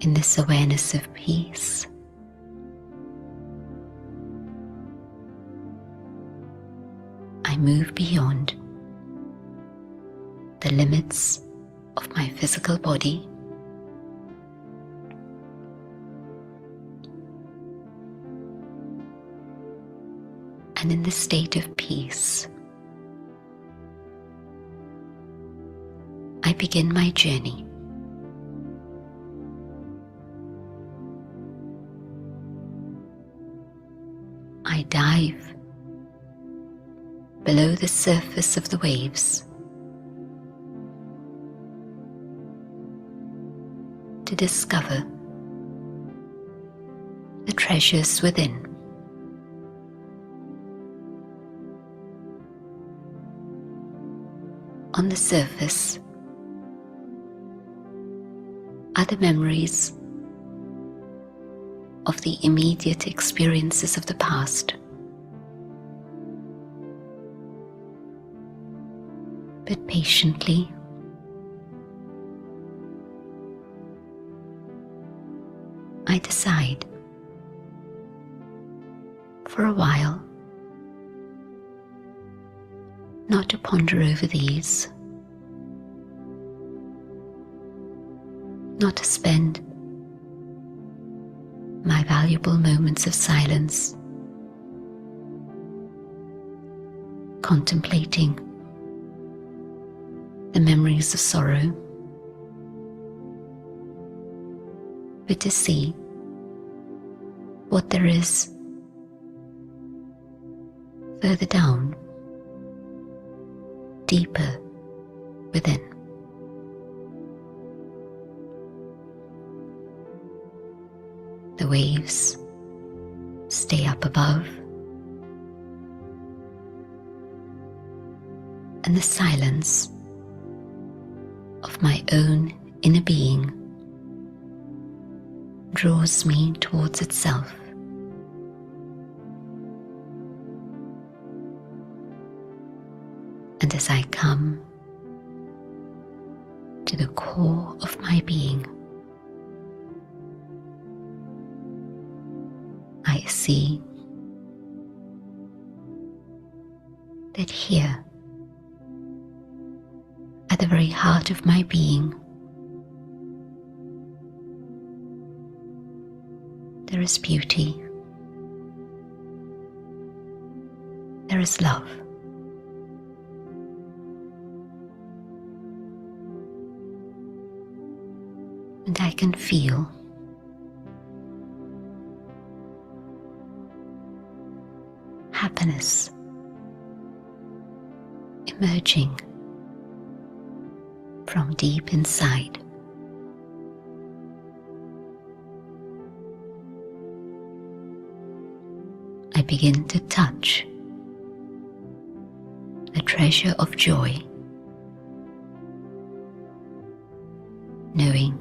in this awareness of peace. I move beyond the limits of my physical body and in this state of peace, I begin my journey. I dive below the surface of the waves to discover the treasures within. On the surface are the memories of the immediate experiences of the past. But patiently, I decide for a while not to ponder over these, not to spend my valuable moments of silence contemplating the memories of sorrow, but to see what there is further down, deeper within. The waves stay up above, and the silence of my own inner being draws me towards itself. And as I come to the core of my being, I see that here, at the very heart of my being, there is beauty, there is love. And I can feel happiness emerging from deep inside. I begin to touch the treasure of joy, knowing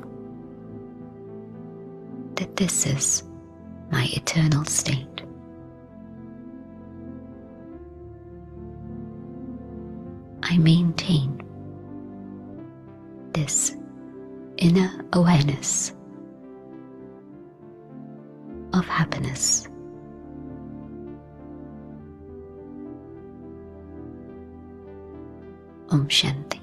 that this is my eternal state. I maintain this inner awareness of happiness. Om Shanti.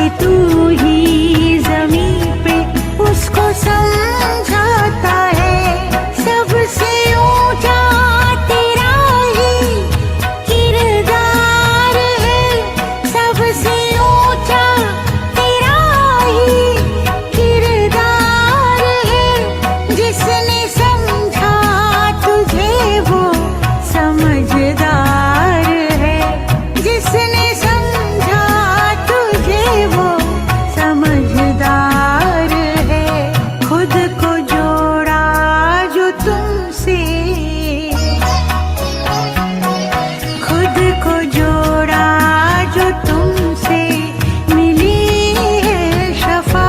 कि तू ही ज़मीं पे उसको समझाता है। सबसे ऊंचा तेरा ही किरदार है, सबसे ऊंचा तेरा ही किरदार है। जिसने समझा तुझे वो समझदार है, जिसने समझा तुझे वो समझदार है। खुद को जोड़ा जो तुमसे, खुद को जोड़ा जो तुमसे, मिली है शफा।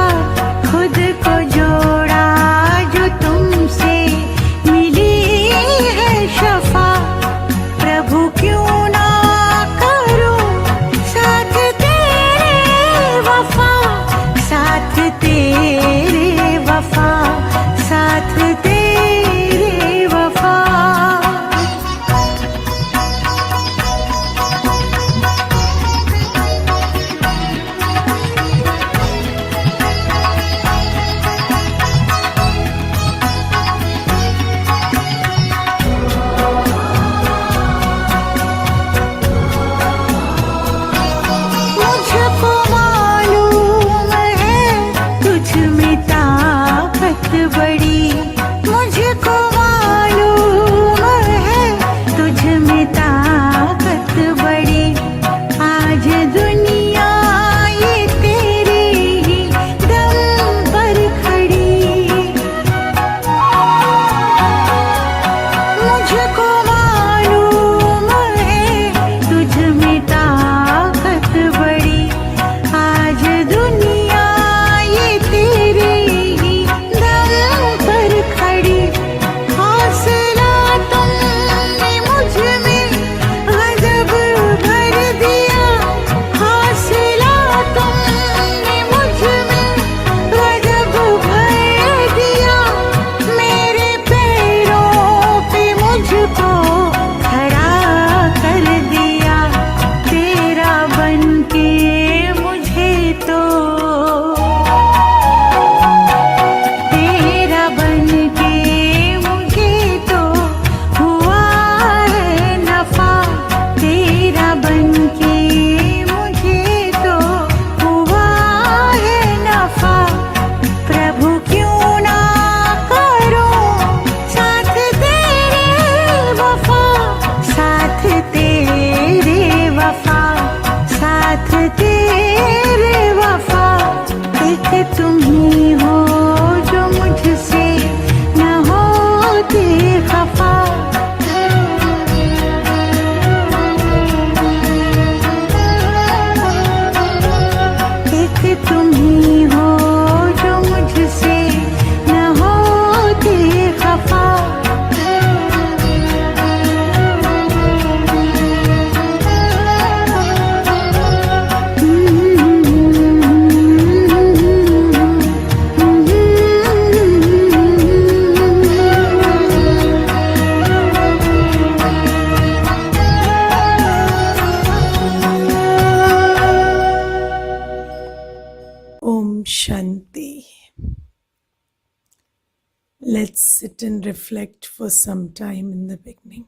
खुद को जोड़ा जो तुमसे, मिली है शफा। प्रभु क्यों ना करूं साथ तेरे वफा, साथ तेरे वफा, साथ तेरे वफा। मुझको मालूम है तुझ में ताकत बड़ी, मुझको मालूम है तुझ में ताकत बड़ी। आज दुनिया ये तेरे ही दम पर खड़ी, मुझको मालूम है तुझ में ताकत बड़ी। आज दुनिया ये तेरे ही दम पर खड़ी। हौसला तुमने मुझ में गजब भर दिया, हौसला तुमने मुझ में गजब भर दिया। मेरे पैरों पे मुझको खड़ा कर दिया। तेरा बनके मुझे तो, तेरा बनके मुझे तो हुआ है नफा। तेरा बनके मुझे तो हुआ है नफा। प्रभु क्यों ना करूं साथ तेरे वफा, साथ तेरे वफा, साथ तेरे वफा। एक तुम ही हो जो मुझसे न होते खफा। एक तुम ही हो जो मुझसे न होते खफा। Om Shanti. Let's sit and reflect for some time in the beginning.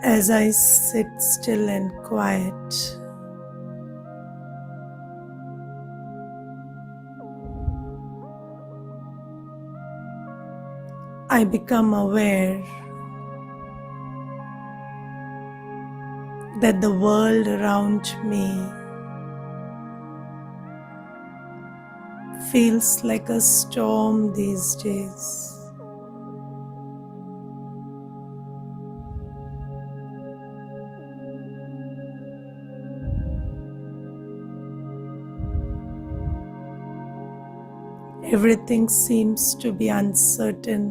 As I sit still and quiet, I become aware that the world around me feels like a storm these days. Everything seems to be uncertain.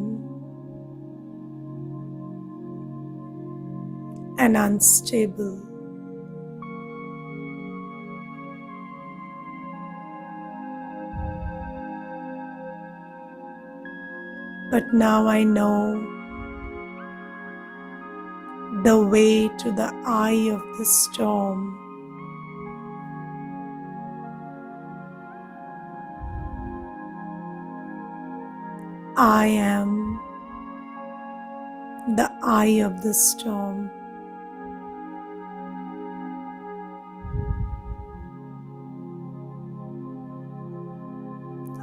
and unstable. But now I know the way to the eye of the storm. I am the eye of the storm.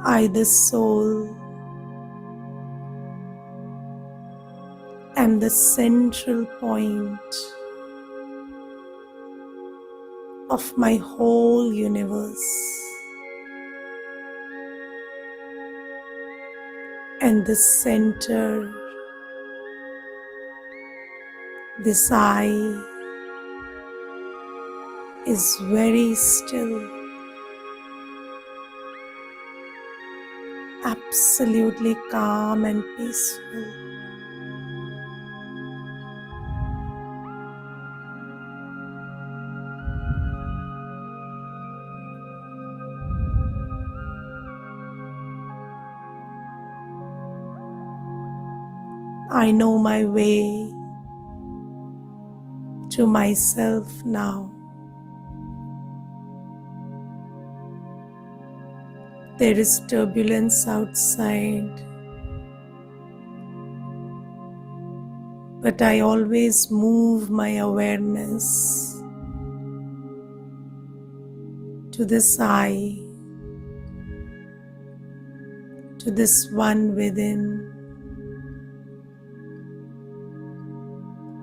I, the soul, am the central point of my whole universe, and the center, this eye, is very still, absolutely calm and peaceful. I know my way to myself now. There is turbulence outside, but I always move my awareness to this eye, to this one within,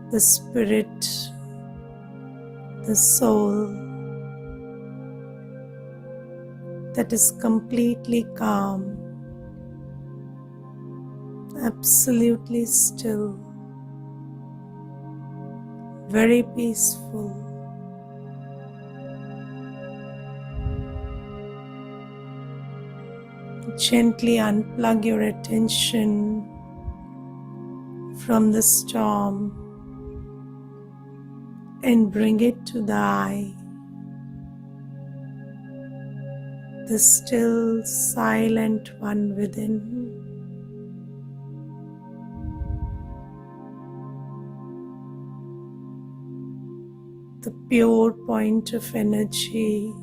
the spirit, the soul that is completely calm, absolutely still, very peaceful. Gently unplug your attention from the storm and bring it to the eye, the still, silent one within. The pure point of energy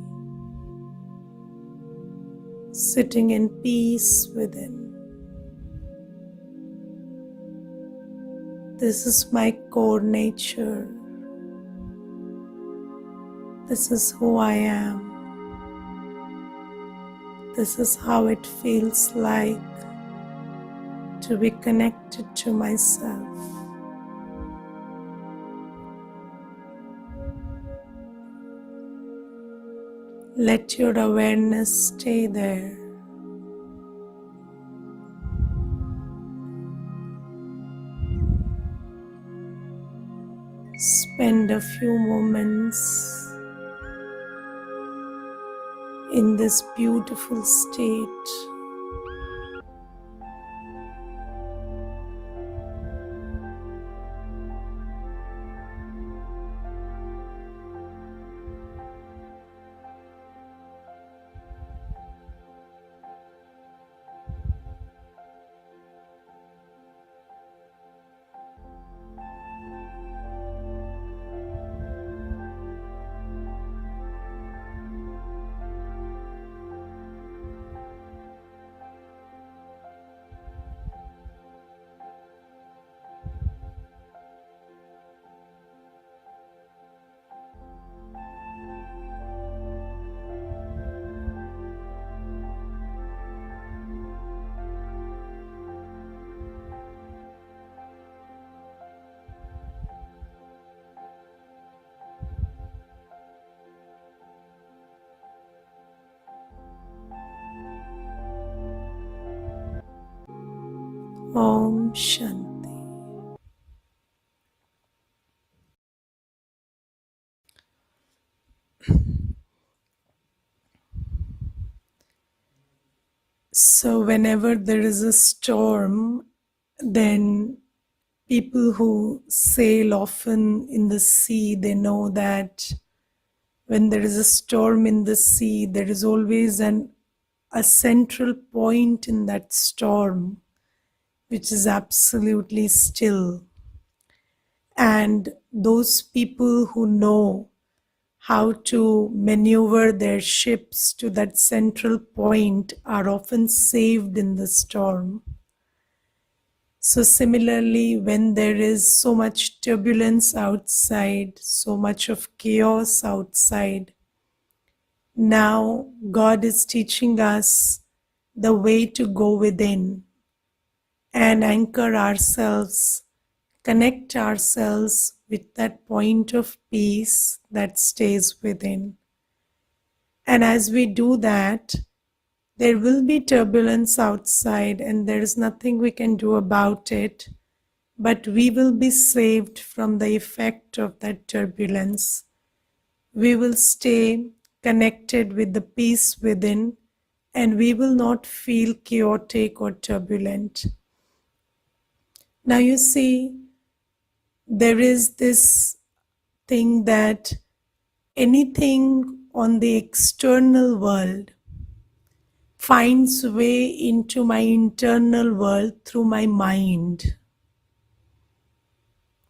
sitting in peace within. This is my core nature. This is who I am. This is how it feels like to be connected to myself. Let your awareness stay there. Spend a few moments in this beautiful state. Om Shanti. So whenever there is a storm, then People who sail often in the sea, they know that when there is a storm in the sea, there is always a central point in that storm which is absolutely still. And those people who know how to maneuver their ships to that central point are often saved in the storm. So, similarly, when there is so much turbulence outside, so much of chaos outside, now God is teaching us the way to go within and anchor ourselves, connect ourselves with that point of peace that stays within. And as we do that, there will be turbulence outside, and there is nothing we can do about it, but we will be saved from the effect of that turbulence. We will stay connected with the peace within, and we will not feel chaotic or turbulent. Now, you see, there is this thing that anything on the external world finds way into my internal world through my mind.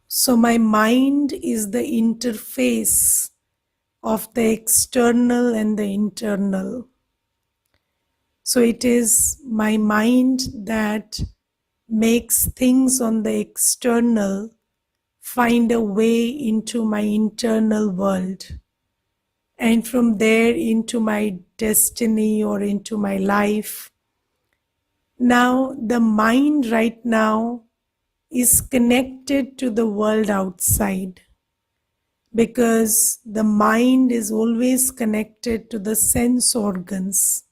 So my mind is the interface of the external and the internal. So it is my mind that makes things on the external find a way into my internal world, and from there into my destiny or into my life. Now, the mind right now is connected to the world outside, because the mind is always connected to the sense organs.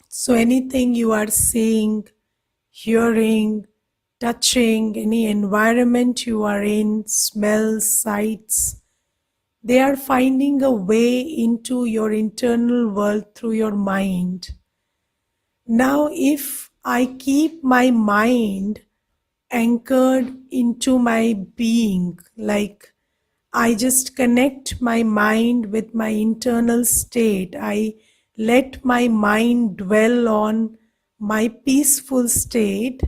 So anything you are seeing, hearing, touching, any environment you are in, smells, sights, they are finding a way into your internal world through your mind. Now, if I keep my mind anchored into my being, like I just connect my mind with my internal state, I let my mind dwell on my peaceful state,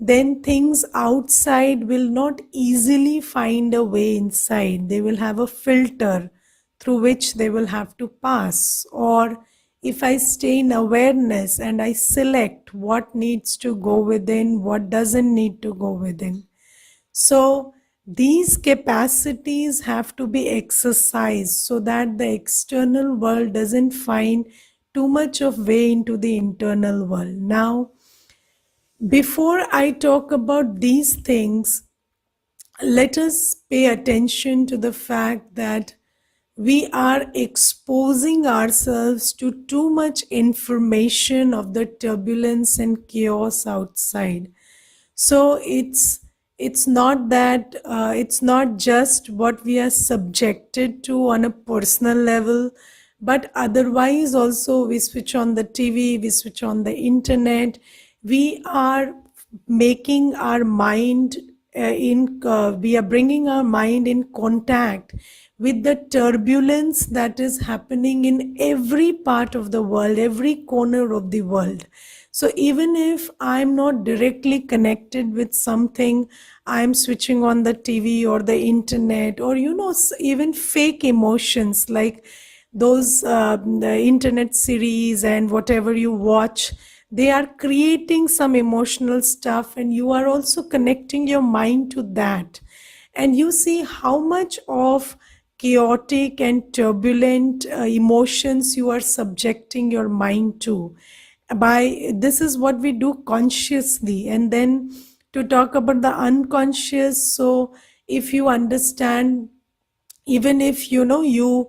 then things outside will not easily find a way inside. They will have a filter through which they will have to pass. Or if I stay in awareness and I select what needs to go within, what doesn't need to go within. So these capacities have to be exercised so that the external world doesn't find too much of way into the internal world. Now, before I talk about these things, let us pay attention to the fact that we are exposing ourselves to too much information of the turbulence and chaos outside. So it's not that it's not just what we are subjected to on a personal level, but otherwise also we switch on the TV, we switch on the internet, we are making our mind we are bringing our mind in contact with the turbulence that is happening in every part of the world, every corner of the world. So even if I'm not directly connected with something, I'm switching on the TV or the internet, or even fake emotions like those the internet series and whatever you watch, they are creating some emotional stuff, and you are also connecting your mind to that. And you see how much of chaotic and turbulent emotions you are subjecting your mind to. By this is what we do consciously. And then to talk about the unconscious, so if you understand, even if you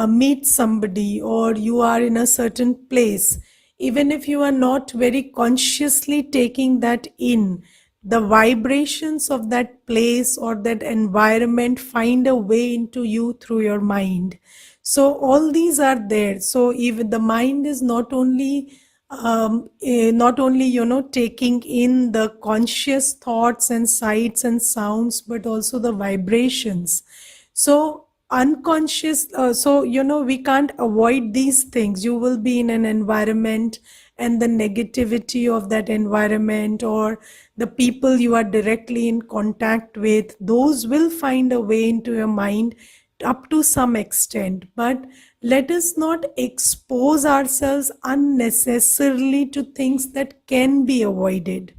meet somebody or you are in a certain place, even if you are not very consciously taking that in, the vibrations of that place or that environment find a way into you through your mind. So all these are there. So even the mind is not only not only taking in the conscious thoughts and sights and sounds, but also the vibrations. So unconscious, so we can't avoid these things. You will be in an environment, and the negativity of that environment, or the people you are directly in contact with, those will find a way into your mind up to some extent. But let us not expose ourselves unnecessarily to things that can be avoided.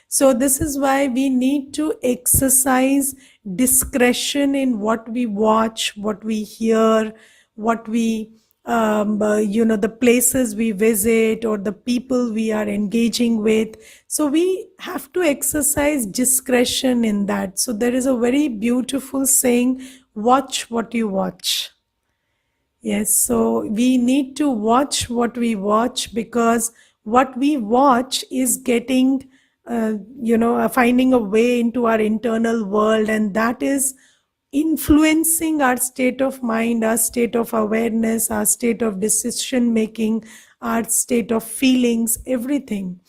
So, this is why we need to exercise discretion in what we watch, what we hear, what we, the places we visit, or the people we are engaging with. So, we have to exercise discretion in that. So, there is a very beautiful saying, watch what you watch. Yes, so we need to watch what we watch, because what we watch is getting, finding a way into our internal world, and that is influencing our state of mind, our state of awareness, our state of decision making, our state of feelings, everything.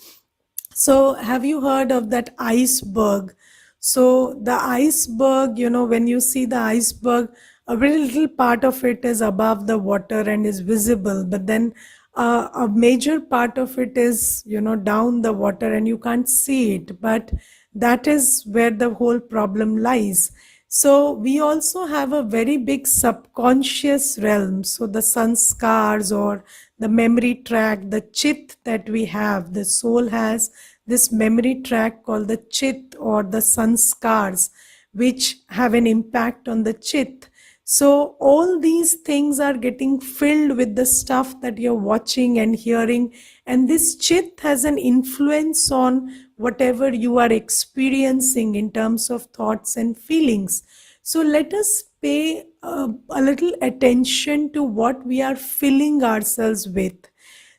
So, have you heard of that iceberg? So, the iceberg, when you see the iceberg, a very little part of it is above the water and is visible, but then a major part of it is, down the water and you can't see it. But that is where the whole problem lies. So we also have a very big subconscious realm. So the sanskars, or the memory track, the chit that we have, the soul has this memory track called the chit, or the sanskars, which have an impact on the chit. So all these things are getting filled with the stuff that you're watching and hearing, and this chit has an influence on whatever you are experiencing in terms of thoughts and feelings. So let us pay a little attention to what we are filling ourselves with.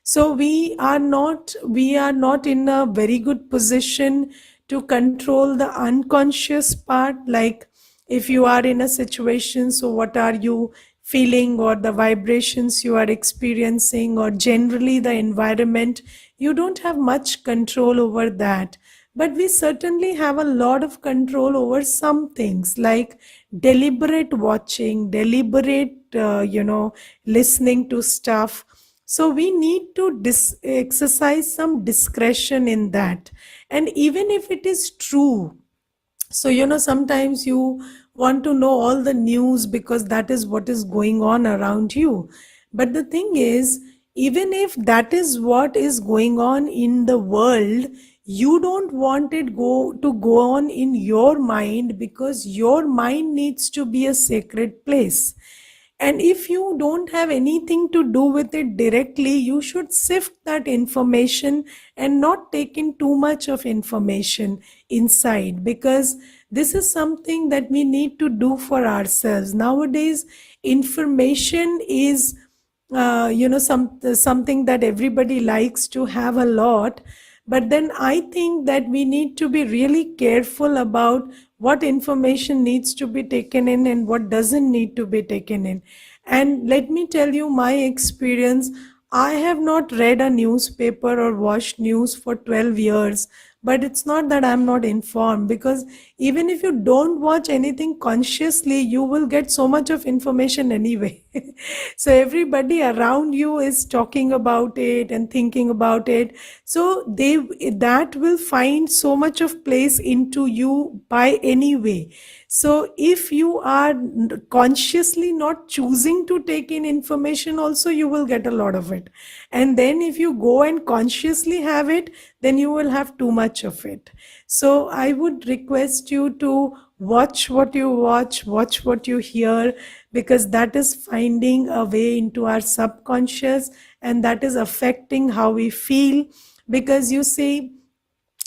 So we are not in a very good position to control the unconscious part. Like, if you are in a situation, so what are you feeling, or the vibrations you are experiencing, or generally the environment, you don't have much control over that. But we certainly have a lot of control over some things, like deliberate watching, deliberate listening to stuff. So we need to exercise some discretion in that. And even if it is true, so sometimes you want to know all the news because that is what is going on around you. But the thing is, even if that is what is going on in the world, you don't want it to go on in your mind, because your mind needs to be a sacred place. And if you don't have anything to do with it directly, you should sift that information and not take in too much of information inside, because this is something that we need to do for ourselves. Nowadays, information is something that everybody likes to have a lot. But then I think that we need to be really careful about what information needs to be taken in and what doesn't need to be taken in. And let me tell you my experience. I have not read a newspaper or watched news for 12 years. But it's not that I'm not informed, because even if you don't watch anything consciously, you will get so much of information anyway. So everybody around you is talking about it and thinking about it. So that will find so much of place into you by anyway. So if you are consciously not choosing to take in information also, you will get a lot of it. And then if you go and consciously have it, then you will have too much of it. So I would request you to watch what you watch what you hear, because that is finding a way into our subconscious, and that is affecting how we feel. Because you see,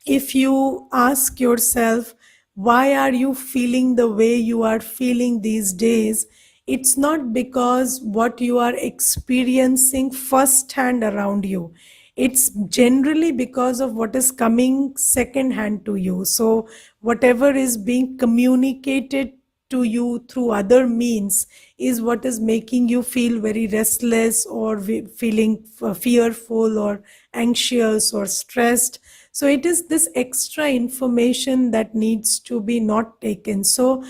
if you ask yourself, why are you feeling the way you are feeling these days? It's not because what you are experiencing firsthand around you. It's generally because of what is coming second hand to you. So, whatever is being communicated to you through other means is what is making you feel very restless or feeling fearful or anxious or stressed. So it is this extra information that needs to be not taken. So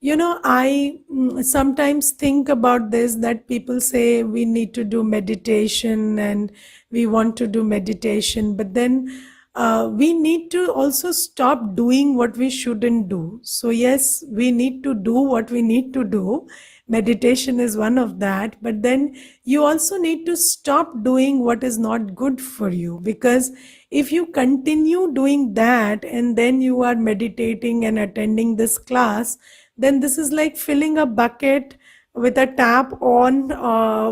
I sometimes think about this, that people say we need to do meditation and we want to do meditation, but then we need to also stop doing what we shouldn't do. So, yes, we need to do what we need to do. Meditation is one of that, but then you also need to stop doing what is not good for you, because if you continue doing that and then you are meditating and attending this class, then this is like filling a bucket with a tap on,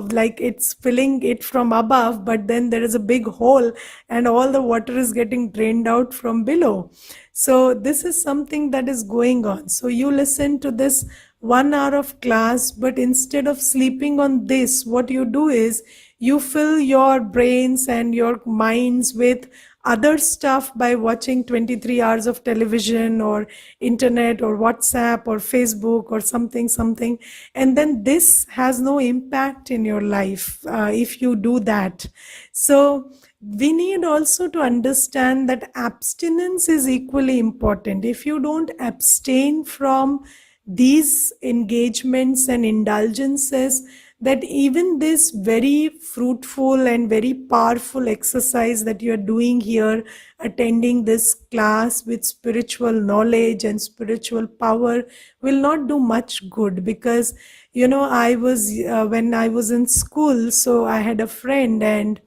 like it's filling it from above, but then there is a big hole and all the water is getting drained out from below. So this is something that is going on. So you listen to this 1 hour of class, but instead of sleeping on this, what you do is you fill your brains and your minds with other stuff by watching 23 hours of television or internet or WhatsApp or Facebook or something, and then this has no impact in your life if you do that. So we need also to understand that abstinence is equally important. If you don't abstain from these engagements and indulgences, that even this very fruitful and very powerful exercise that you are doing here, attending this class with spiritual knowledge and spiritual power, will not do much good. Because I was when I was in school, so I had a friend, and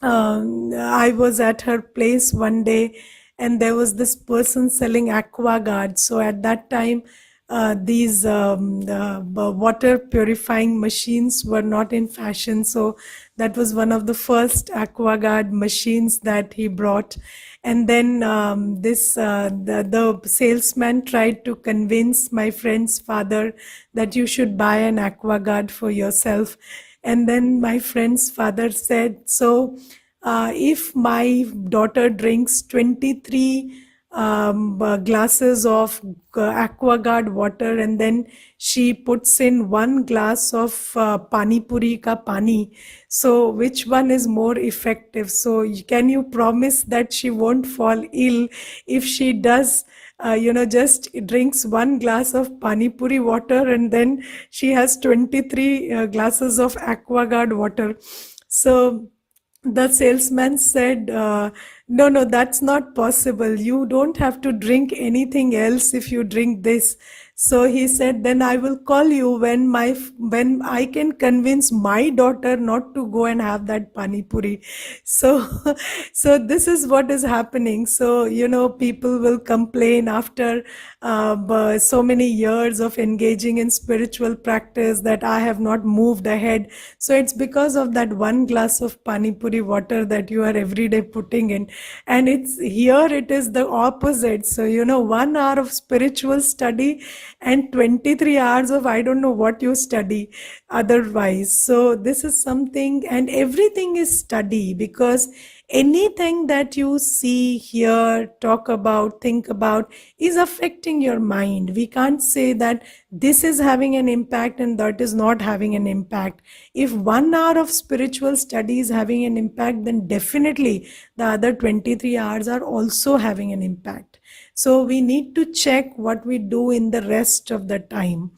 I was at her place one day, and there was this person selling aquaguard. So at that time, these water purifying machines were not in fashion. So that was one of the first aquaguard machines that he brought. And then the salesman tried to convince my friend's father that you should buy an aquaguard for yourself. And then my friend's father said, so if my daughter drinks 23 glasses of aquaguard water, and then she puts in 1 glass of pani puri ka pani, so which one is more effective? So can you promise that she won't fall ill if she does just drinks 1 glass of pani puri water and then she has 23 glasses of aquaguard water? So the salesman said, no, that's not possible. You don't have to drink anything else if you drink this. So he said, then I will call you when I can convince my daughter not to go and have that pani puri. So so this is what is happening. So people will complain after so many years of engaging in spiritual practice that I have not moved ahead. So it's because of that 1 glass of pani puri water that you are every day putting in. And it's here, it is the opposite. So 1 hour of spiritual study and 23 hours of I don't know what you study otherwise. So this is something, and everything is study, because anything that you see, hear, talk about, think about is affecting your mind. We can't say that this is having an impact and that is not having an impact. If 1 hour of spiritual study is having an impact, then definitely the other 23 hours are also having an impact. So we need to check what we do in the rest of the time.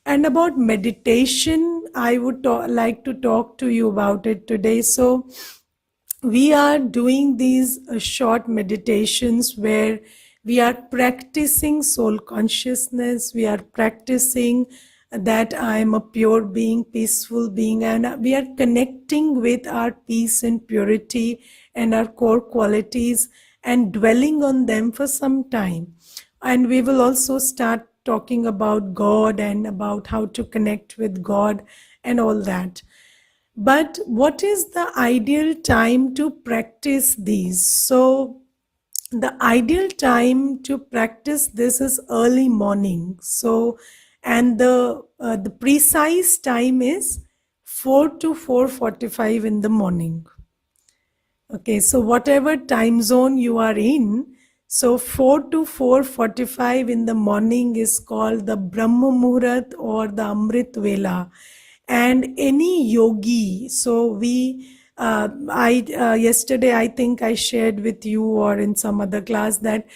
And about meditation, I would like to talk to you about it today. So we are doing these short meditations where we are practicing soul consciousness, we are practicing that I am a pure being, peaceful being, and we are connecting with our peace and purity and our core qualities and dwelling on them for some time. And we will also start talking about God and about how to connect with God and all that. But what is the ideal time to practice these? So, the ideal time to practice this is early morning. So, and the precise time is 4 to 4:45 in the morning. Okay, so whatever time zone you are in, So 4 to 4:45 in the morning is called the Brahma Muhurat or the Amrit Vela. And any yogi, so I yesterday I think I shared with you or in some other class that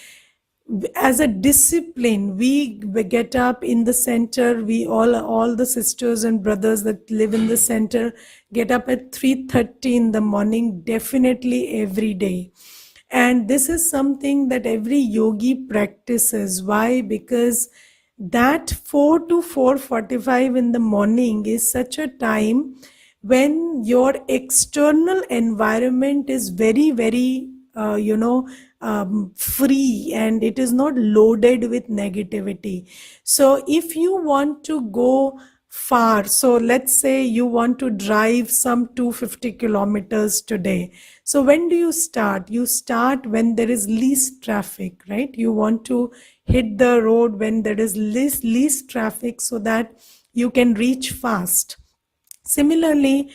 as a discipline we get up in the center, we all the sisters and brothers that live in the center get up at 3:30 in the morning, definitely every day. And this is something that every yogi practices. Why? Because that 4 to 4:45 in the morning is such a time when your external environment is very very free, and it is not loaded with negativity. So if you want to go far, so let's say you want to drive some 250 kilometers today, so when do you start? You start when there is least traffic, right? You want to hit the road when there is least traffic so that you can reach fast. Similarly,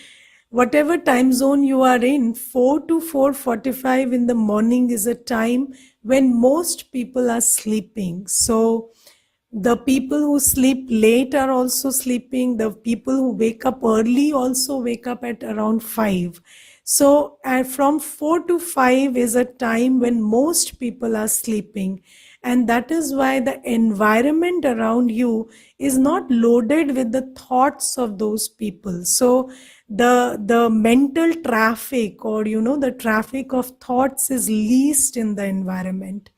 whatever time zone you are in, 4 to 4:45 in the morning is a time when most people are sleeping. So the people who sleep late are also sleeping. The people who wake up early also wake up at around 5. So from 4 to 5 is a time when most people are sleeping. And that is why the environment around you is not loaded with the thoughts of those people. So the mental traffic, or the traffic of thoughts, is least in the environment.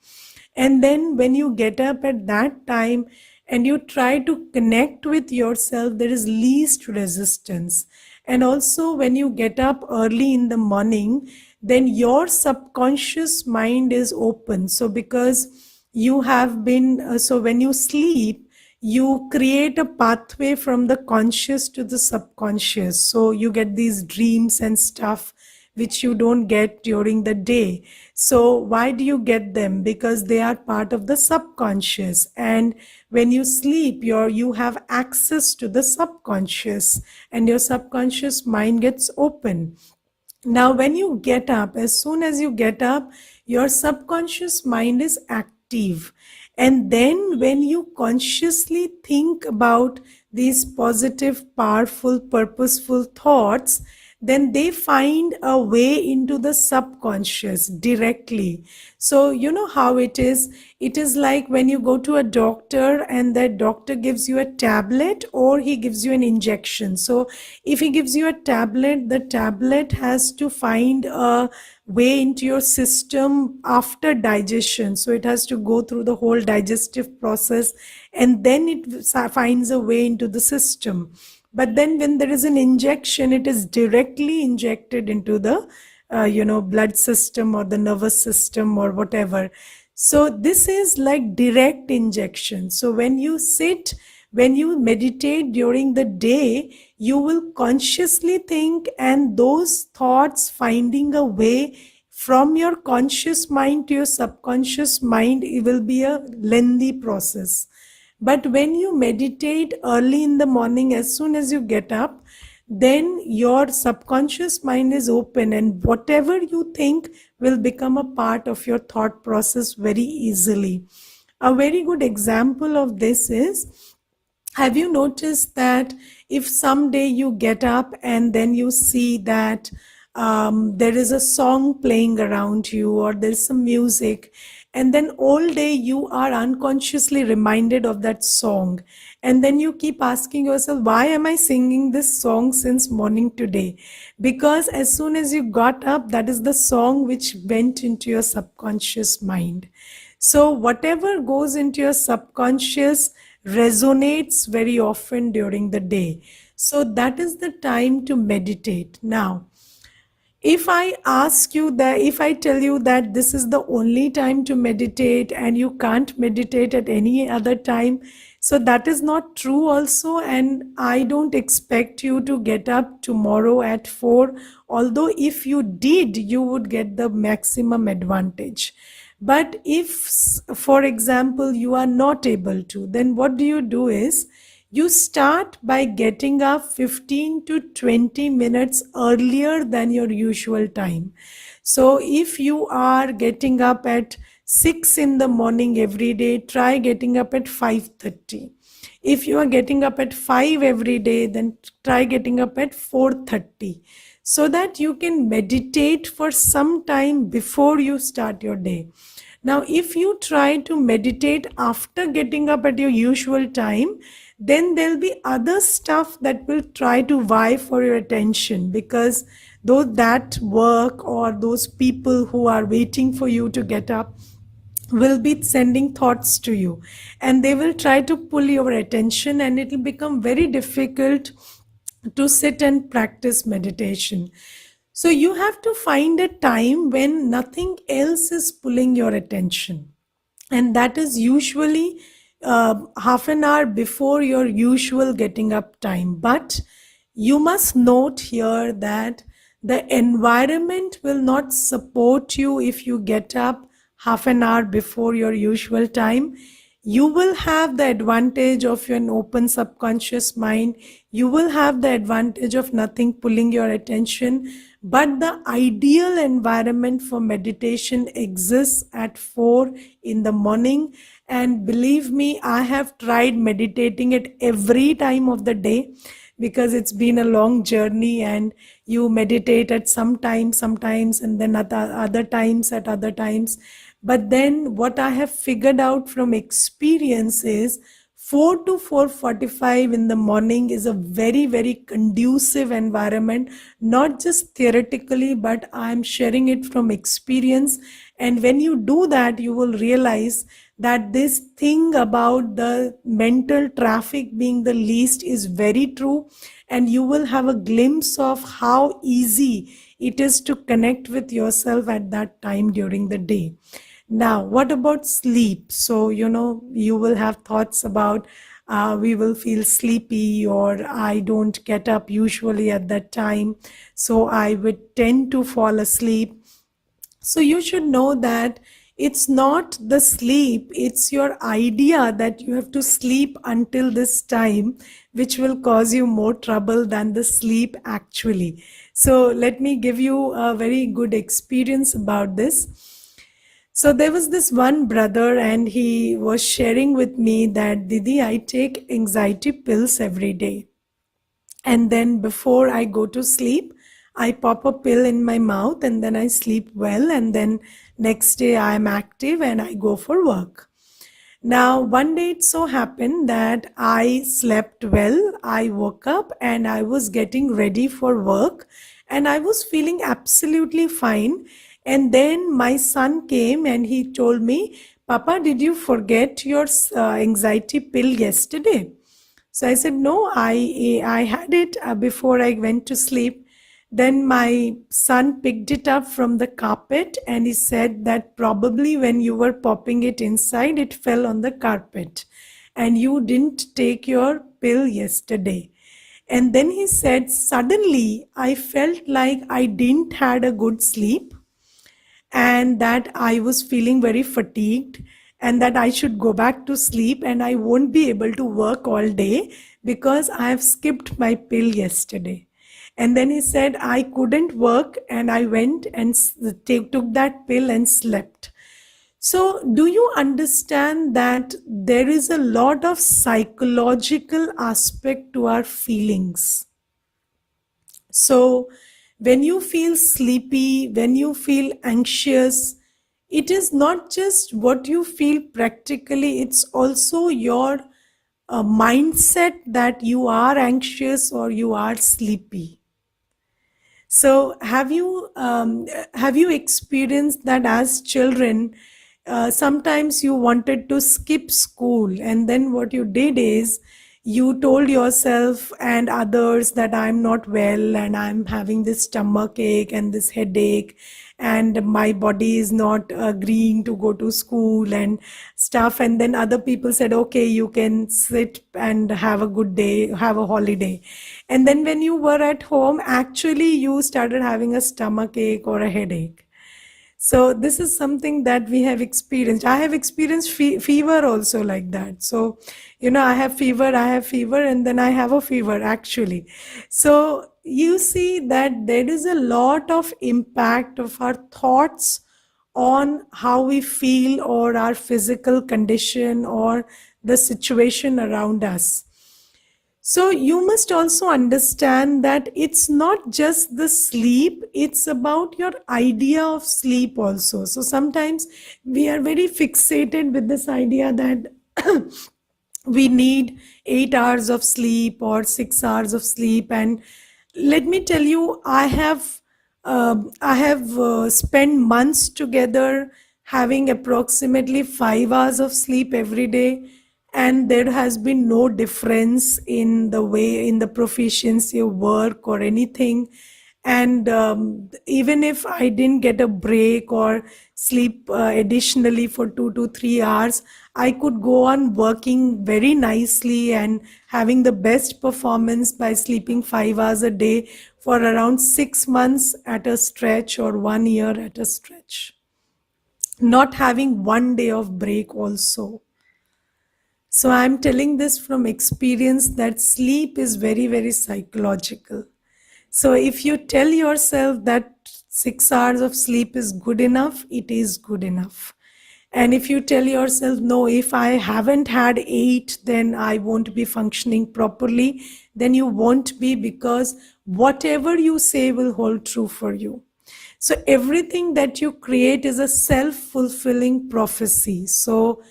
And then when you get up at that time and you try to connect with yourself, there is least resistance. And also, when you get up early in the morning, then your subconscious mind is open. So because you have been so when you sleep, you create a pathway from the conscious to the subconscious, so you get these dreams and stuff which you don't get during the day. So why do you get them? Because they are part of the subconscious, and when you sleep, you have access to the subconscious, and your subconscious mind gets open. Now, when you get up, as soon as you get up, your subconscious mind is active. And then, when you consciously think about these positive, powerful, purposeful thoughts, then they find a way into the subconscious directly. So, you know how it is? It is like when you go to a doctor and that doctor gives you a tablet or he gives you an injection. So, if he gives you a tablet, the tablet has to find a way into your system after digestion. So, it has to go through the whole digestive process and then it finds a way into the system. But then when there is an injection, it is directly injected into the blood system or the nervous system or whatever. So this is like direct injection. So when you sit, when you meditate during the day, you will consciously think, and those thoughts finding a way from your conscious mind to your subconscious mind, it will be a lengthy process. But when you meditate early in the morning, as soon as you get up, then your subconscious mind is open, and whatever you think will become a part of your thought process very easily. A very good example of this is, have you noticed that if someday you get up and then you see that there is a song playing around you or there's some music, and then all day you are unconsciously reminded of that song, and then you keep asking yourself, why am I singing this song since morning today? Because as soon as you got up, that is the song which went into your subconscious mind. So whatever goes into your subconscious resonates very often during the day. So that is the time to meditate. Now, if I ask you that, if I tell you that this is the only time to meditate and you can't meditate at any other time, so that is not true also. And I don't expect you to get up tomorrow at 4, although if you did, you would get the maximum advantage. But if, for example, you are not able to, then what do is, you start by getting up 15 to 20 minutes earlier than your usual time. So if you are getting up at 6 in the morning every day, try getting up at 5:30. If you are getting up at 5 every day, then try getting up at 4:30, so that you can meditate for some time before you start your day. Now, if you try to meditate after getting up at your usual time, then there'll be other stuff that will try to vie for your attention, because though that work or those people who are waiting for you to get up will be sending thoughts to you, and they will try to pull your attention, and it will become very difficult to sit and practice meditation. So you have to find a time when nothing else is pulling your attention, and that is usually half an hour before your usual getting up time. But you must note here that the environment will not support you if you get up half an hour before your usual time. You will have the advantage of an open subconscious mind. You will have the advantage of nothing pulling your attention. But the ideal environment for meditation exists at 4 in the morning. And believe me, I have tried meditating at every time of the day, because it's been a long journey, and you meditate at some time sometimes, and then at other times at other times. But then what I have figured out from experience is 4 to 4:45 in the morning is a very, very conducive environment, not just theoretically, but I'm sharing it from experience. And when you do that, you will realize that this thing about the mental traffic being the least is very true, and you will have a glimpse of how easy it is to connect with yourself at that time during the day. Now, what about sleep? So, you will have thoughts about we will feel sleepy, or I don't get up usually at that time, so I would tend to fall asleep. So you should know that it's not the sleep, it's your idea that you have to sleep until this time, which will cause you more trouble than the sleep actually. So let me give you a very good experience about this. So there was this one brother, and he was sharing with me that, Didi, I take anxiety pills every day. And then before I go to sleep, I pop a pill in my mouth, and then I sleep well. And then next day I'm active and I go for work. Now, one day it so happened that I slept well. I woke up and I was getting ready for work, and I was feeling absolutely fine. And then my son came and he told me, Papa, did you forget your anxiety pill yesterday? So I said, no, I had it before I went to sleep. Then my son picked it up from the carpet, and he said that probably when you were popping it inside, it fell on the carpet and you didn't take your pill yesterday. And then he said, suddenly I felt like I didn't had a good sleep, and that I was feeling very fatigued, and that I should go back to sleep and I won't be able to work all day because I have skipped my pill yesterday. And then he said, I couldn't work, and I went and took that pill and slept. So, do you understand that there is a lot of psychological aspect to our feelings? So, when you feel sleepy, when you feel anxious, it is not just what you feel practically, it's also your mindset that you are anxious or you are sleepy. So have you experienced that as children? Sometimes you wanted to skip school, and then what you did is you told yourself and others that I'm not well, and I'm having this stomach ache and this headache, and my body is not agreeing to go to school and stuff. And then other people said, okay, you can sit and have a good day, have a holiday. And then when you were at home, actually you started having a stomach ache or a headache. So this is something that we have experienced. I have experienced fever also like that. So, I have fever, and then I have a fever actually. So you see that there is a lot of impact of our thoughts on how we feel or our physical condition or the situation around us. So you must also understand that it's not just the sleep, it's about your idea of sleep also. So sometimes we are very fixated with this idea that we need 8 hours of sleep or 6 hours of sleep. And let me tell you, I have spent months together having approximately 5 hours of sleep every day, and there has been no difference in the way, in the proficiency of work or anything. And even if I didn't get a break or sleep additionally for 2 to 3 hours, I could go on working very nicely and having the best performance by sleeping 5 hours a day for around 6 months at a stretch or 1 year at a stretch, not having one day of break also. So I'm telling this from experience that sleep is very, very psychological. So if you tell yourself that 6 hours of sleep is good enough, it is good enough. And if you tell yourself, no, if I haven't had 8, then I won't be functioning properly, then you won't be, because whatever you say will hold true for you. So everything that you create is a self-fulfilling prophecy. So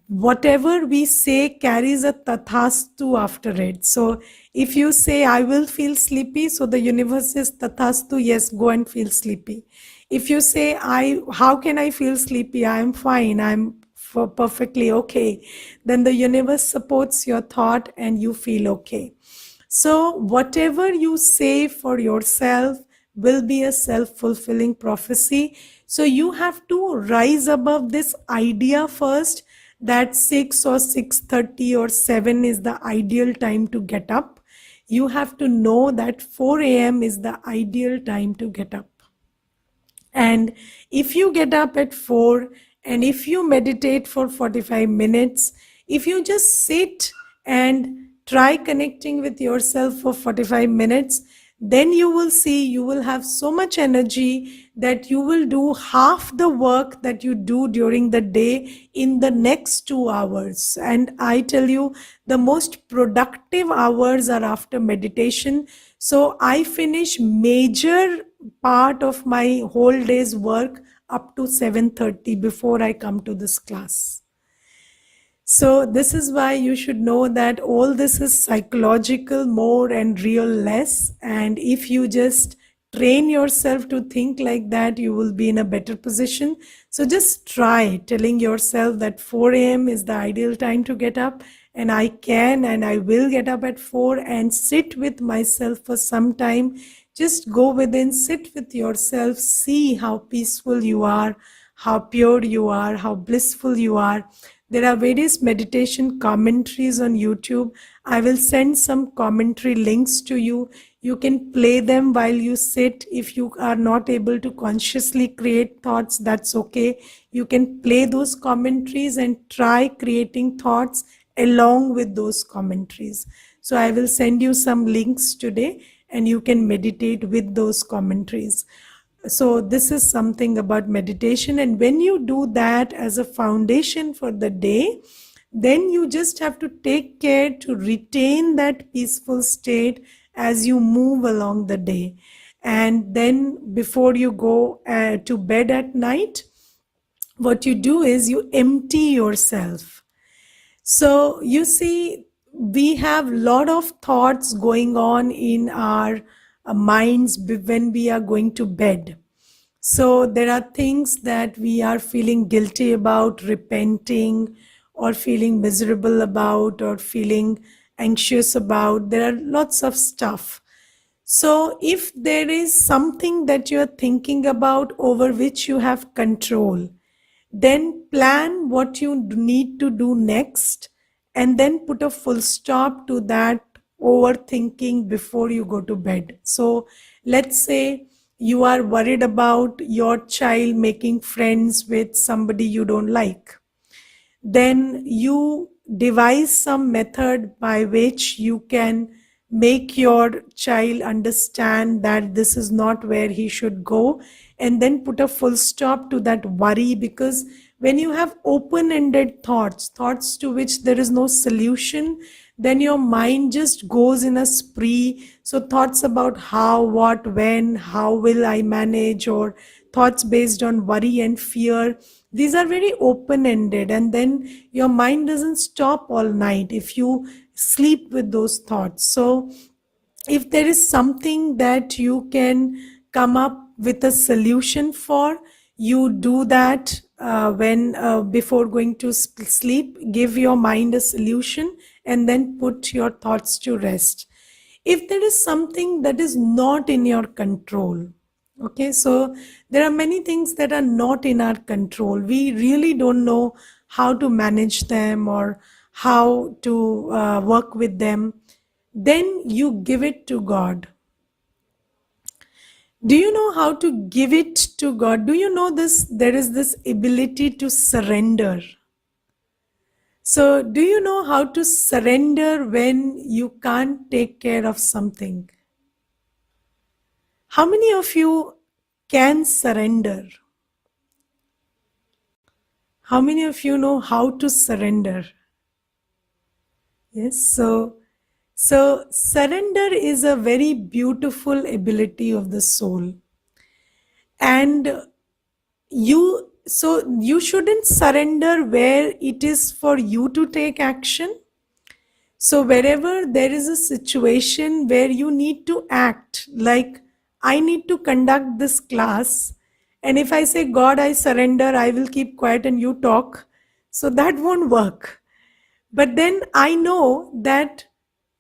whatever we say carries a tathastu after it. So if you say, I will feel sleepy, so the universe says tathastu, yes, go and feel sleepy. If you say, how can I feel sleepy? I am fine, perfectly okay, then the universe supports your thought and you feel okay. So, whatever you say for yourself will be a self fulfilling prophecy. So, you have to rise above this idea first that 6 or 6:30 or 7 is the ideal time to get up. You have to know that 4 a.m. is the ideal time to get up. And if you get up at 4 and if you meditate for 45 minutes, if you just sit and try connecting with yourself for 45 minutes, then you will see you will have so much energy that you will do half the work that you do during the day in the next 2 hours. And I tell you, the most productive hours are after meditation. So I finish major part of my whole day's work up to 7:30 before I come to this class. So this is why you should know that all this is psychological more and real less. And if you just train yourself to think like that, you will be in a better position. So just try telling yourself that 4 a.m. is the ideal time to get up, and I can and I will get up at 4 and sit with myself for some time. Just go within, sit with yourself, see how peaceful you are, how pure you are, how blissful you are. There are various meditation commentaries on YouTube. I will send some commentary links to you. You can play them while you sit. If you are not able to consciously create thoughts, that's okay. You can play those commentaries and try creating thoughts along with those commentaries. So I will send you some links today and you can meditate with those commentaries. So this is something about meditation, and when you do that as a foundation for the day, then you just have to take care to retain that peaceful state as you move along the day. And then before you go to bed at night, what you do is you empty yourself. So you see, we have a lot of thoughts going on in our minds when we are going to bed. So there are things that we are feeling guilty about, repenting, or feeling miserable about, or feeling anxious about. There are lots of stuff. So if there is something that you are thinking about over which you have control, then plan what you need to do next and then put a full stop to that overthinking before you go to bed. So let's say you are worried about your child making friends with somebody you don't like, then you devise some method by which you can make your child understand that this is not where he should go, and then put a full stop to that worry. Because when you have open ended thoughts to which there is no solution, then your mind just goes in a spree. So thoughts about how, what, when, how will I manage, or thoughts based on worry and fear, these are very open ended, and then your mind doesn't stop all night if you sleep with those thoughts. So if there is something that you can come up with a solution for, you do that when before going to sleep. Give your mind a solution and then put your thoughts to rest. If there is something that is not in your control, okay, so there are many things that are not in our control, we really don't know how to manage them or how to work with them, then you give it to God. Do you know how to give it to God? Do you know this? There is this ability to surrender. So, do you know how to surrender when you can't take care of something? How many of you can surrender? How many of you know how to surrender? Yes, so surrender is a very beautiful ability of the soul. And you shouldn't surrender where it is for you to take action. So wherever there is a situation where you need to act, like I need to conduct this class, and if I say, God, I surrender, I will keep quiet and you talk, so that won't work. But then I know that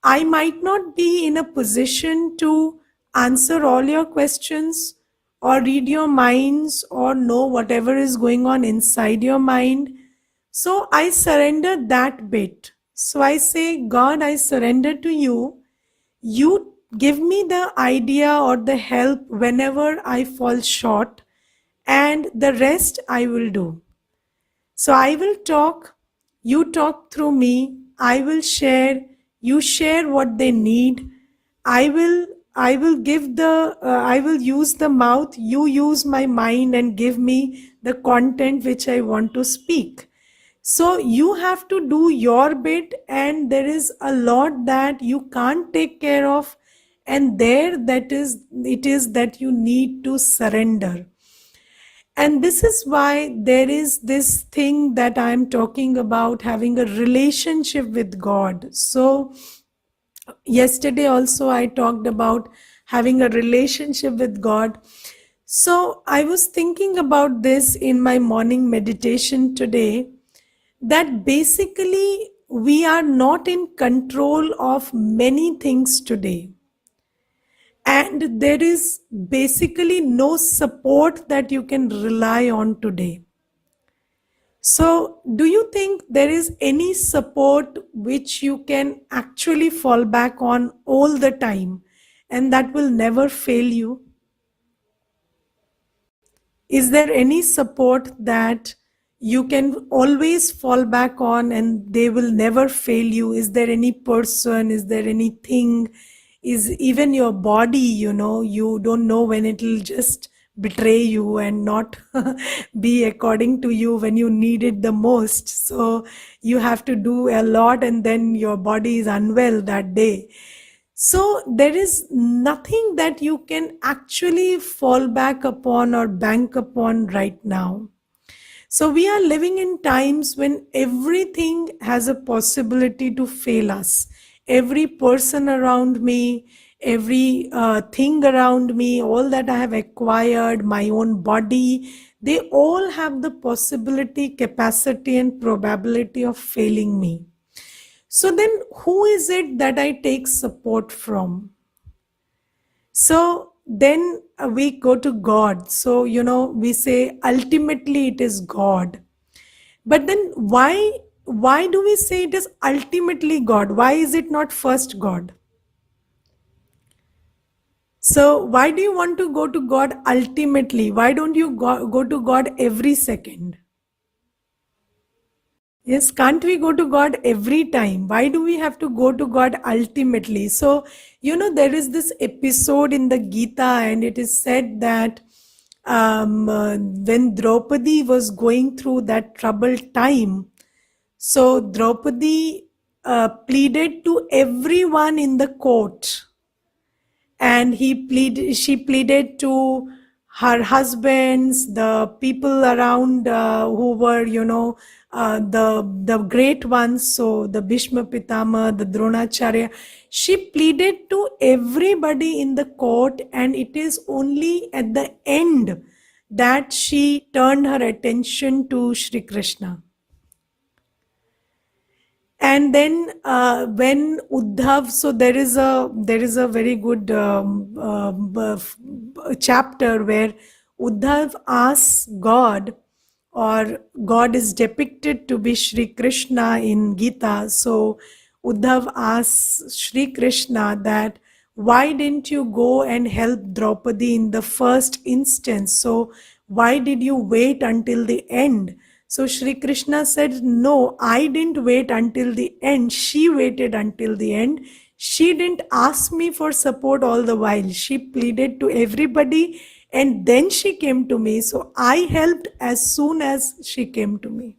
I might not be in a position to answer all your questions or read your minds or know whatever is going on inside your mind. So I surrender that bit. So I say, God, I surrender to you. You give me the idea or the help whenever I fall short, and the rest I will do. So I will talk, you talk through me, I will share, you share what they need. I will give the I will use the mouth, you use my mind and give me the content which I want to speak. So you have to do your bit, and there is a lot that you can't take care of, and there that is it is that you need to surrender. And this is why there is this thing that I'm talking about, having a relationship with God. So, yesterday also I talked about having a relationship with God. So, I was thinking about this in my morning meditation today, that basically we are not in control of many things today. And there is basically no support that you can rely on today. So, do you think there is any support which you can actually fall back on all the time and that will never fail you? Is there any support that you can always fall back on and they will never fail you? Is there any person? Is there anything? Is even your body, you don't know when it will just betray you and not be according to you when you need it the most. So you have to do a lot and then your body is unwell that day. So there is nothing that you can actually fall back upon or bank upon right now. So we are living in times when everything has a possibility to fail us. Every person around me, every thing around me, all that I have acquired, my own body, they all have the possibility, capacity, and probability of failing me. So then, who is it that I take support from? So then we go to God. So, we say ultimately it is God. But then why do we say it is ultimately God? Why is it not first God? So why do you want to go to God ultimately? Why don't you go to God every second? Yes, can't we go to God every time? Why do we have to go to God ultimately? So, there is this episode in the Gita, and it is said that when Draupadi was going through that troubled time, so Draupadi pleaded to everyone in the court, and she pleaded to her husbands, the people around who were, the great ones, so the Bhishma Pitama, the Dronacharya. She pleaded to everybody in the court, and it is only at the end that she turned her attention to Shri Krishna. And then when Uddhav, so there is a very good chapter where Uddhav asks God, or God is depicted to be Shri Krishna in Gita. So Uddhav asks Shri Krishna that why didn't you go and help Draupadi in the first instance? So why did you wait until the end? So Shri Krishna said, no, I didn't wait until the end. She waited until the end. She didn't ask me for support all the while. She pleaded to everybody, and then she came to me. So I helped as soon as she came to me.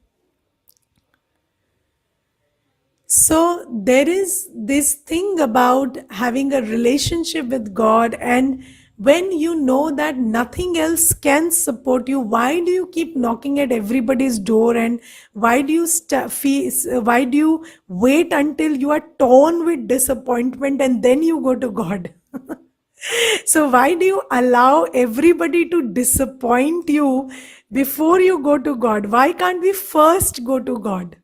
So there is this thing about having a relationship with God, and when you know that nothing else can support you, why do you keep knocking at everybody's door, and why do you why do you wait until you are torn with disappointment and then you go to God? So why do you allow everybody to disappoint you before you go to God? Why can't we first go to God?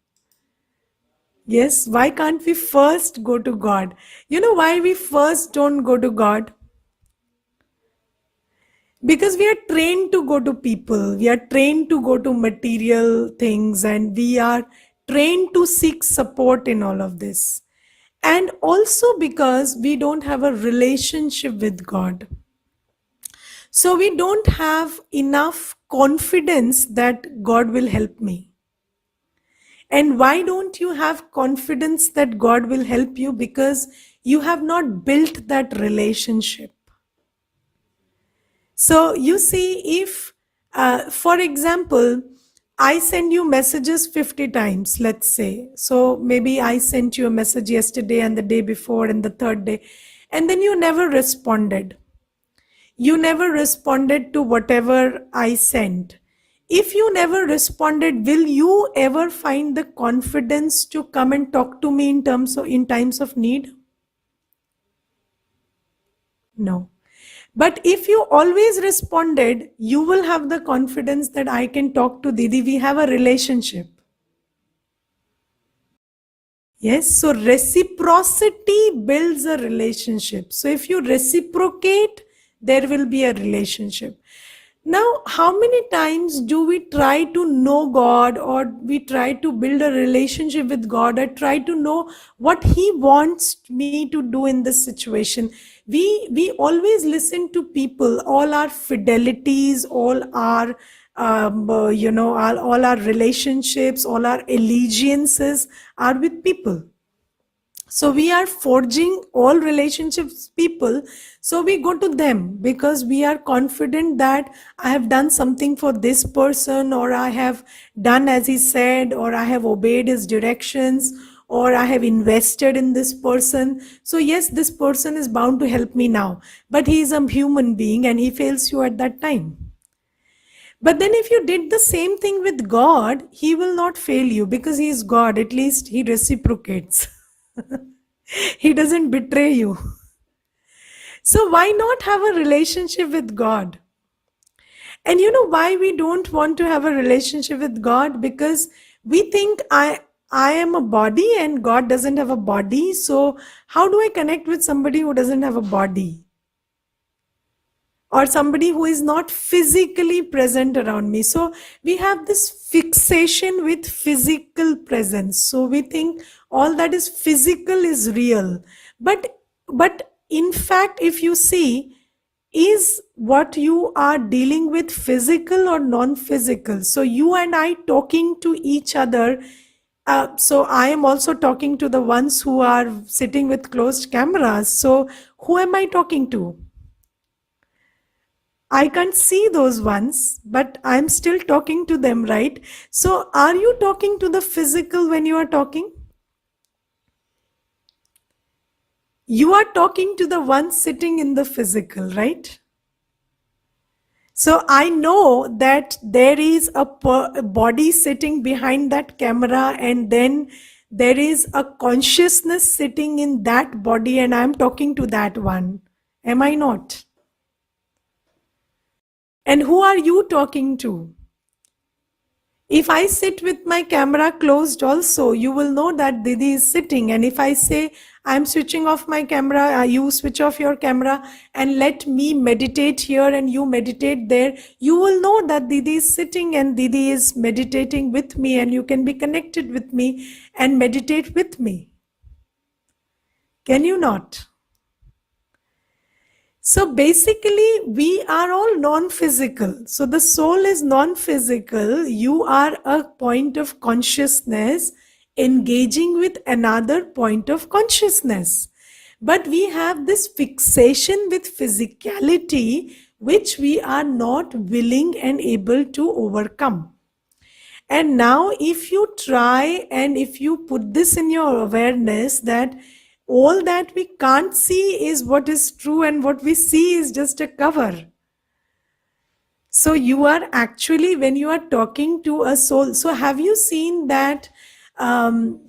Yes, why can't we first go to God? You know why we first don't go to God? Because we are trained to go to people, we are trained to go to material things, and we are trained to seek support in all of this. And also because we don't have a relationship with God. So we don't have enough confidence that God will help me. And why don't you have confidence that God will help you? Because you have not built that relationship. So you see, if, for example, I send you messages 50 times, let's say. So maybe I sent you a message yesterday and the day before and the third day, and then you never responded. You never responded to whatever I sent. If you never responded, will you ever find the confidence to come and talk to me in times of need? No. But if you always responded, you will have the confidence that I can talk to Didi. We have a relationship. Yes, so reciprocity builds a relationship. So if you reciprocate, there will be a relationship. Now, how many times do we try to know God, or we try to build a relationship with God, or try to know what He wants me to do in this situation? We always listen to people, all our fidelities, all our all our relationships, all our allegiances are with people. So we are forging all relationships people, so we go to them because we are confident that I have done something for this person, or I have done as he said, or I have obeyed his directions, or I have invested in this person. So yes, this person is bound to help me now, but he is a human being and he fails you at that time. But then if you did the same thing with God, he will not fail you because he is God. At least he reciprocates. He doesn't betray you. So why not have a relationship with God? And you know why we don't want to have a relationship with God? Because we think I am a body and God doesn't have a body. So how do I connect with somebody who doesn't have a body? Or somebody who is not physically present around me. So we have this fixation with physical presence. So we think all that is physical is real. But in fact, if you see, is what you are dealing with physical or non-physical? So you and I talking to each other. So I am also talking to the ones who are sitting with closed cameras. So who am I talking to? I can't see those ones, but I'm still talking to them, right? So, are you talking to the physical when you are talking? You are talking to the one sitting in the physical, right? So I know that there is a body sitting behind that camera, and then there is a consciousness sitting in that body, and I'm talking to that one. Am I not? And who are you talking to? If I sit with my camera closed also, you will know that Didi is sitting. And if I say, I'm switching off my camera, you switch off your camera and let me meditate here and you meditate there, you will know that Didi is sitting and Didi is meditating with me, and you can be connected with me and meditate with me. Can you not? So basically, we are all non physical. So the soul is non physical. You are a point of consciousness engaging with another point of consciousness. But we have this fixation with physicality, which we are not willing and able to overcome. And now, if you try and if you put this in your awareness that all that we can't see is what is true and what we see is just a cover. So, you are actually, when you are talking to a soul, so have you seen that um,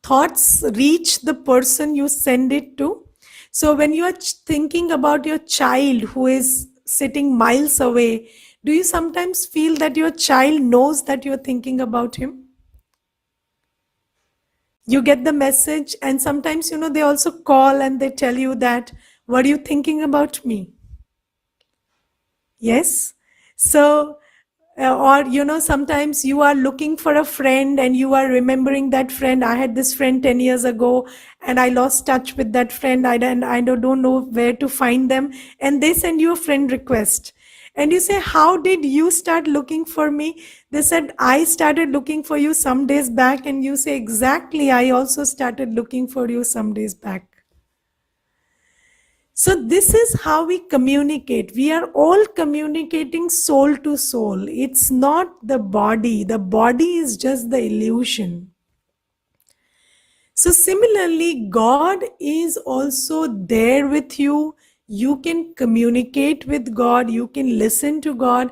thoughts reach the person you send it to? So, when you are thinking about your child who is sitting miles away, do you sometimes feel that your child knows that you're thinking about him? You get the message, and sometimes, they also call and they tell you that, what are you thinking about me? Yes. So, or sometimes you are looking for a friend and you are remembering that friend. I had this friend 10 years ago and I lost touch with that friend. I don't know where to find them, and they send you a friend request. And you say, how did you start looking for me? They said, I started looking for you some days back. And you say, exactly, I also started looking for you some days back. So, this is how we communicate. We are all communicating soul to soul. It's not the body is just the illusion. So, similarly, God is also there with you. You can communicate with God, you can listen to God.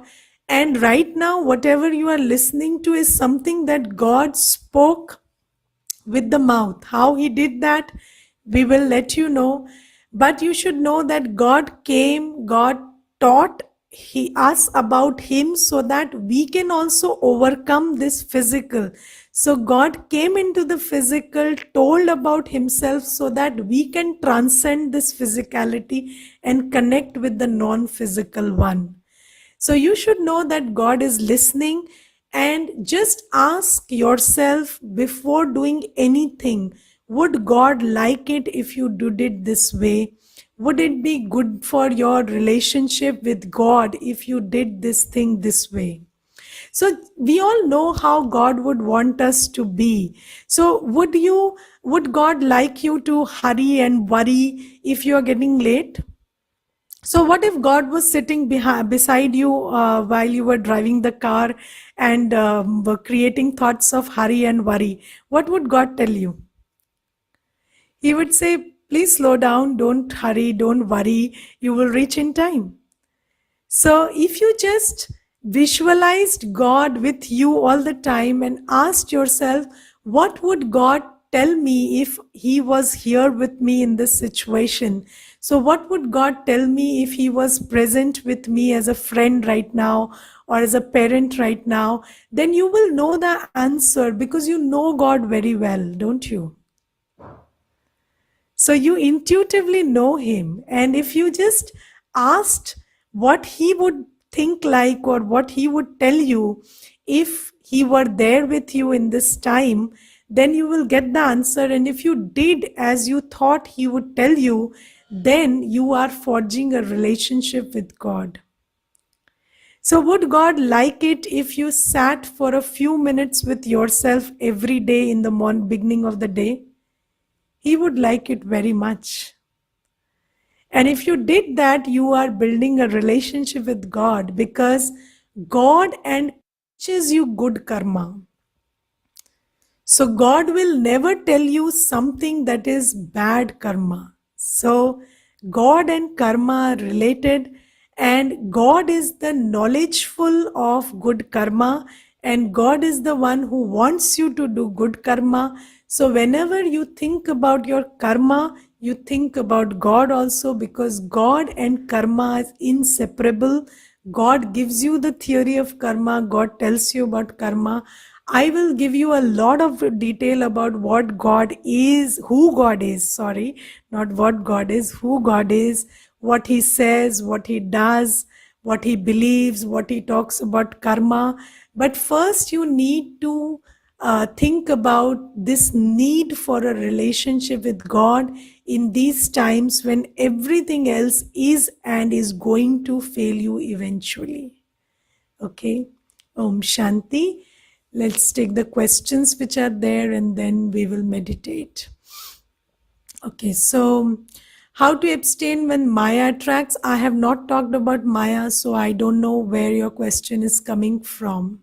And right now, whatever you are listening to is something that God spoke with the mouth. How he did that, we will let you know. But you should know that God came, God taught us about him so that we can also overcome this physical. So God came into the physical, told about himself so that we can transcend this physicality and connect with the non-physical one. So you should know that God is listening, and just ask yourself before doing anything, would God like it if you did it this way? Would it be good for your relationship with God if you did this thing this way? So we all know how God would want us to be. So would God like you to hurry and worry if you are getting late? So, what if God was sitting beside you while you were driving the car and were creating thoughts of hurry and worry? What would God tell you? He would say, please slow down, don't hurry, don't worry, you will reach in time. So, if you just visualized God with you all the time and asked yourself, what would God tell me if He was here with me in this situation? So, what would God tell me if He was present with me as a friend right now or as a parent right now? Then you will know the answer because you know God very well, don't you? So you intuitively know him. And if you just asked what he would think like or what he would tell you if he were there with you in this time, then you will get the answer. And if you did as you thought he would tell you, then you are forging a relationship with God. So, would God like it if you sat for a few minutes with yourself every day in the beginning of the day? He would like it very much. And if you did that, you are building a relationship with God, because God encourages you good karma. So God will never tell you something that is bad karma. So God and karma are related, and God is the knowledgeful of good karma, and God is the one who wants you to do good karma. So whenever you think about your karma, you think about God also, because God and karma is inseparable. God gives you the theory of karma, God tells you about karma. I will give you a lot of detail about what God is, who God is, sorry, not what God is, who God is, what He says, what He does, what He believes, what He talks about karma. But first, you need to think about this need for a relationship with God in these times when everything else is and is going to fail you eventually. Okay. Om Shanti. Let's take the questions which are there and then we will meditate. Okay, so how to abstain when Maya attracts? I have not talked about Maya, so I don't know where your question is coming from.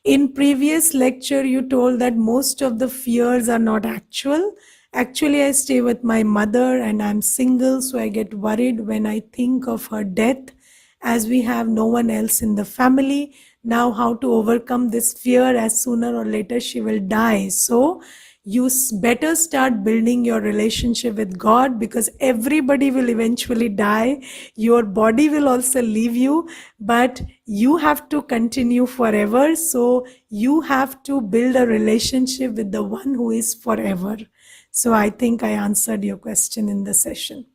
In previous lecture, you told that most of the fears are not actual. Actually, I stay with my mother and I'm single, so I get worried when I think of her death, as we have no one else in the family. Now, how to overcome this fear, as sooner or later she will die. So, you better start building your relationship with God, because everybody will eventually die. Your body will also leave you, but you have to continue forever. So you have to build a relationship with the one who is forever. So I think I answered your question in the session.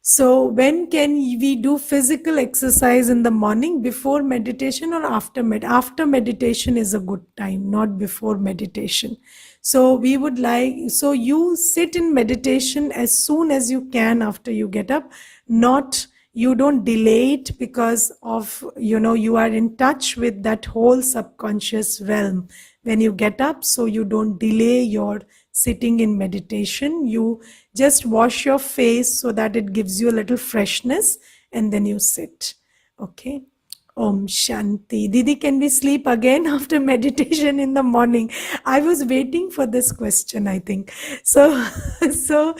So, when can we do physical exercise in the morning, before meditation or after after meditation is a good time, not before meditation. So, we would like, so you sit in meditation as soon as you can after you get up, not, you don't delay it, because of, you are in touch with that whole subconscious realm when you get up. So you don't delay your sitting in meditation. You just wash your face so that it gives you a little freshness, and then you sit. Okay. Om Shanti. Didi, can we sleep again after meditation in the morning? I was waiting for this question, I think. So, so,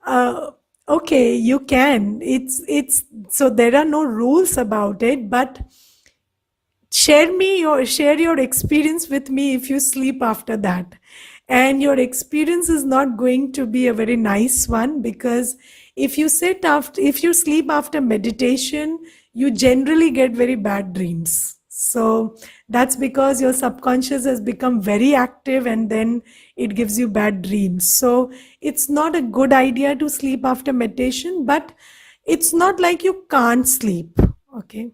uh, okay, you can. So there are no rules about it, but share your experience with me if you sleep after that. And your experience is not going to be a very nice one, because if you sleep after meditation, you generally get very bad dreams. So that's because your subconscious has become very active, and then it gives you bad dreams. So it's not a good idea to sleep after meditation, but it's not like you can't sleep. Okay,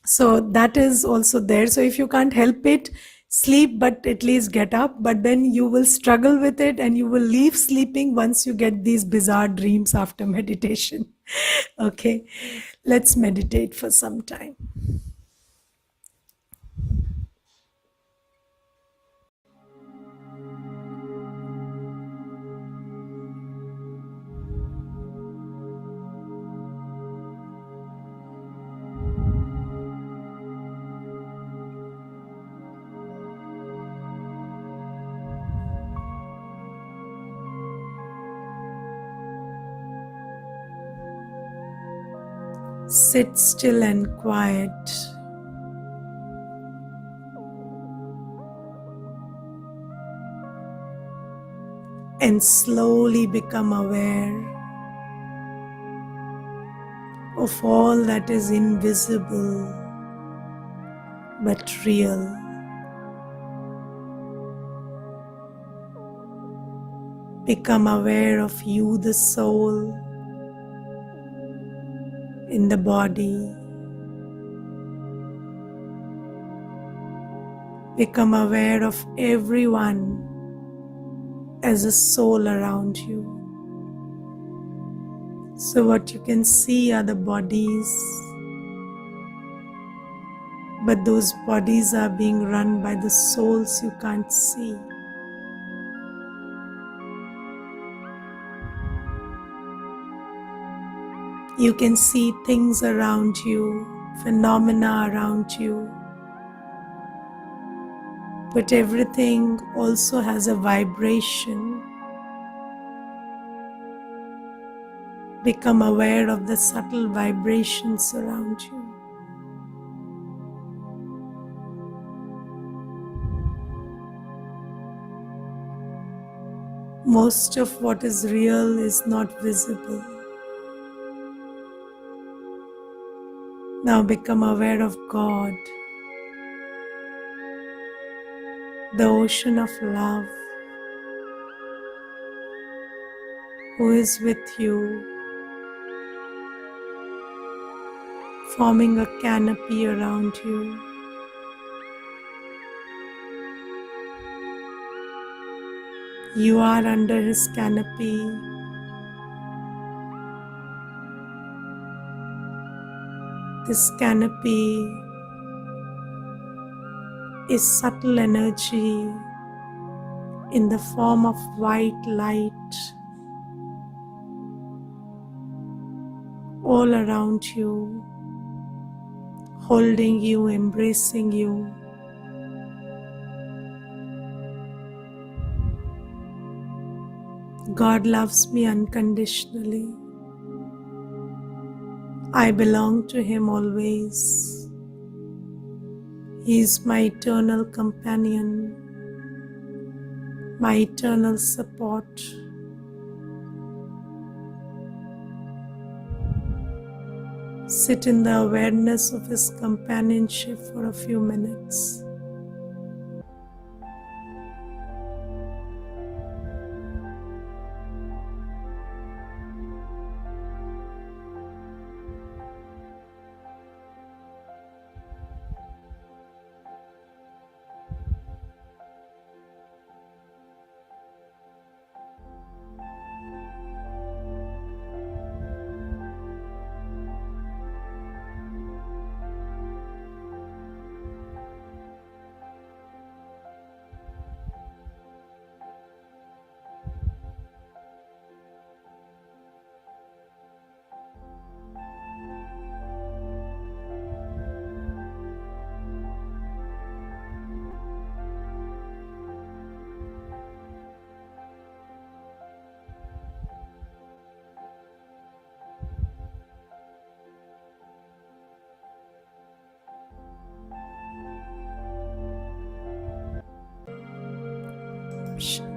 so that is also there. So if you can't help it, sleep, but at least get up. But then you will struggle with it, and you will leave sleeping once you get these bizarre dreams after meditation. Okay, let's meditate for some time. Sit still and quiet, and slowly become aware of all that is invisible but real. Become aware of you, the soul, in the body. Become aware of everyone as a soul around you. So what you can see are the bodies, but those bodies are being run by the souls you can't see. You can see things around you, phenomena around you, but everything also has a vibration. Become aware of the subtle vibrations around you. Most of what is real is not visible. Now become aware of God, the ocean of love, who is with you, forming a canopy around you. You are under his canopy. This canopy is subtle energy in the form of white light all around you, holding you, embracing you. God loves me unconditionally. I belong to him always. He is my eternal companion, my eternal support. Sit in the awareness of his companionship for a few minutes. Shh.